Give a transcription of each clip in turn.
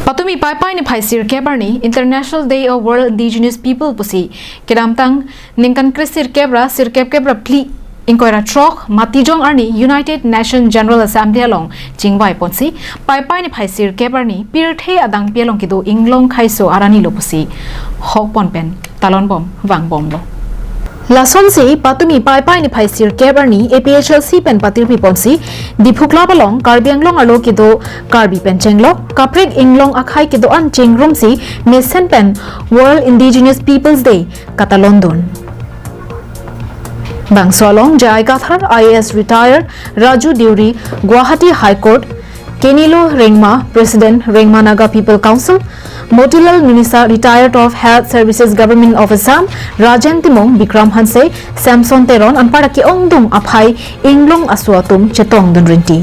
Patumi pai pai ni phaisir kebarni International Day of World Indigenous People pusi kedamtang ningkan krisir kebra sirkep kebra pli inkoira trok matijong arni United Nations General Assembly along jingwai ponsi pai pai ni phaisir kebarni pirthe adang pialong kidu inglong khaiso arani lo pusi hok ponpen talon bom wang bom lo Lason si patumi pai pai ni phaisir kebarni APHLC pen patir pi ponsi diphukla balong karbianglong alo kido karbi pen chenglo kaprek inglong akhai kido an chengrum si mesen pen World Indigenous Peoples Day ketalon don Bangsolong Jai Kathar IAS retired Raju Deuri Guwahati High Court Kenilo Rengma President Rengma Naga People Council Motilal Nunisa retired of Health Services Government of Assam Rajan Timong Bikram Hanse Samson Teron Anparaki Ongdung Aphai Inglong Aswatum Chetong Dunrinti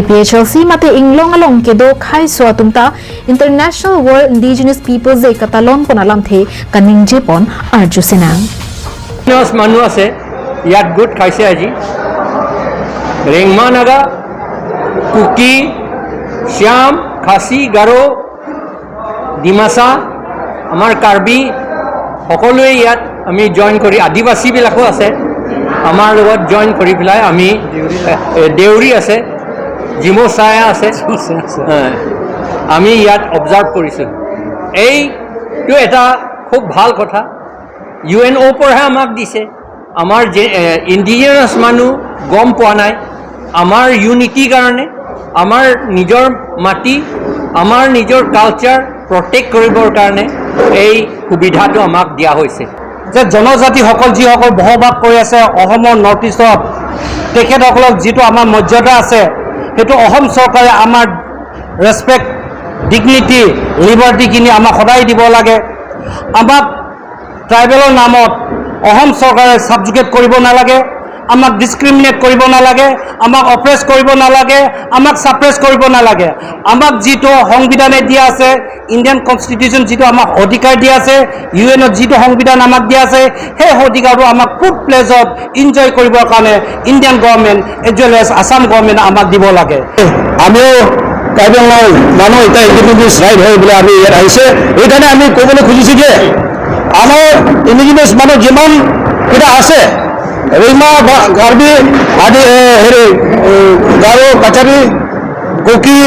APHLC mate inglong along kedo khai swatum ta International World Indigenous Peoples Day ketalon ponalam the kaning jepon arju senang Indigenous manu ase yat good khaise aji Rengma Naga Kuki Shyam Khasi Garo Dimasa amar Karbi সকলোৱে ইয়াত আমি join কৰি আদিবাসী বিলাকো আছে আমাৰ লগত join কৰি পেলাই আমি দেউৰী আছে জিমো সায়া আছে আমি ইয়াত অবজাৰ্ভ কৰিছো এইটো এটা খুব ভাল কথা UNO পৰহে আমাক দিছে আমাৰ যে ইন্ডিজিনাস মানুহ গম পোৱা নাই আমাৰ ইউনিটি কাৰণে আমাৰ নিজৰ মাটি আমাৰ নিজৰ কালচাৰ প্ৰটেক্ট কৰিবৰ কাৰণে এই সুবিধাটো আমাক দিয়া হৈছে যে জনজাতিসকল যিসকল বসবাস কৰি আছে অসমৰ নৰ্থ ইষ্টত তেখেতসকলক যিটো আমাৰ মৰ্যাদা আছে সেইটো অসম চৰকাৰে আমাৰ ৰেসপেক্ট ডিগনিটি লিবাৰ্টিখিনি আমাক সদায় দিব লাগে আমাক ট্ৰাইবেলৰ নামত অসম চৰকাৰে সাবজুকেট কৰিব নালাগে আমাক ডিসক্ৰিমিনেট কৰিব নালাগে আমাক অপ্ৰেছ কৰিব নালাগে আমাক সাপ্ৰেছ কৰিব নালাগে আমাক যিটো সংবিধানে দিয়া আছে ইণ্ডিয়ান কনষ্টিটিউশ্যন যিটো আমাক অধিকাৰ দিয়া আছে UN যিটো সংবিধান আমাক দিয়া আছে সেই অধিকাৰটো আমাক ফুল প্লেজত এনজয় কৰিবৰ কাৰণে Indian government as well as Assam government আমাক দিব লাগে আমিও ট্ৰাইবেলৰ মানুহ এতিয়া ইণ্ডিপেণ্ডেন্স ৰাইট হয় বুলি আমি ইয়াত আহিছে এইকাৰণে আমি ক'বলৈ খুজিছোঁ যে আমাৰ ইণ্ডিজিনাছ মানুহ যিমান কেইটা আছে ৰেংমা কাৰ্বি আদি হেৰি গাৰো কাছাৰী কুকি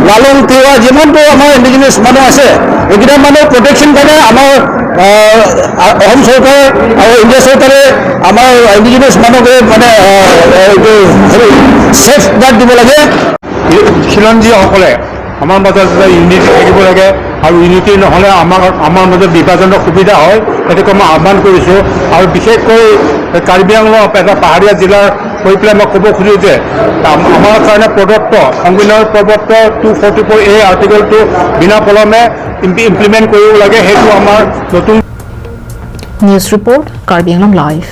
লালুং তিৱা যিমানটো আমাৰ ইণ্ডিজিনাছ মানুহ আছে এইকেইটা মানুহ প্ৰটেকশ্যন কাৰণে আমাৰ অসম চৰকাৰে আৰু ইণ্ডিয়া চৰকাৰে আমাৰ ইণ্ডিজিনাছ মানুহকে মানে এইটো ছেফ গাৰ্ড দিব লাগে খিলঞ্জীসকলে আমাৰ মাজত ইউনিটি থাকিব লাগে আৰু ইউনিটি নহ'লে আমাৰ মাজত বিভাজনৰ সুবিধা হয় সেইটোকে মই আহ্বান কৰিছোঁ আৰু বিশেষকৈ কাৰ্বি আংলং এটা পাহাৰীয়া জিলাৰ হৈ পেলাই মই ক'ব খোজোঁ যে আমাৰ কাৰণে প্ৰদত্ত সংবিধানৰ প্ৰদত্ত 244A আৰ্টিকলটো বিনা পলমে ইমপ্লিমেণ্ট কৰিব লাগে সেইটো আমাৰ নতুন news report Karbi Anglong live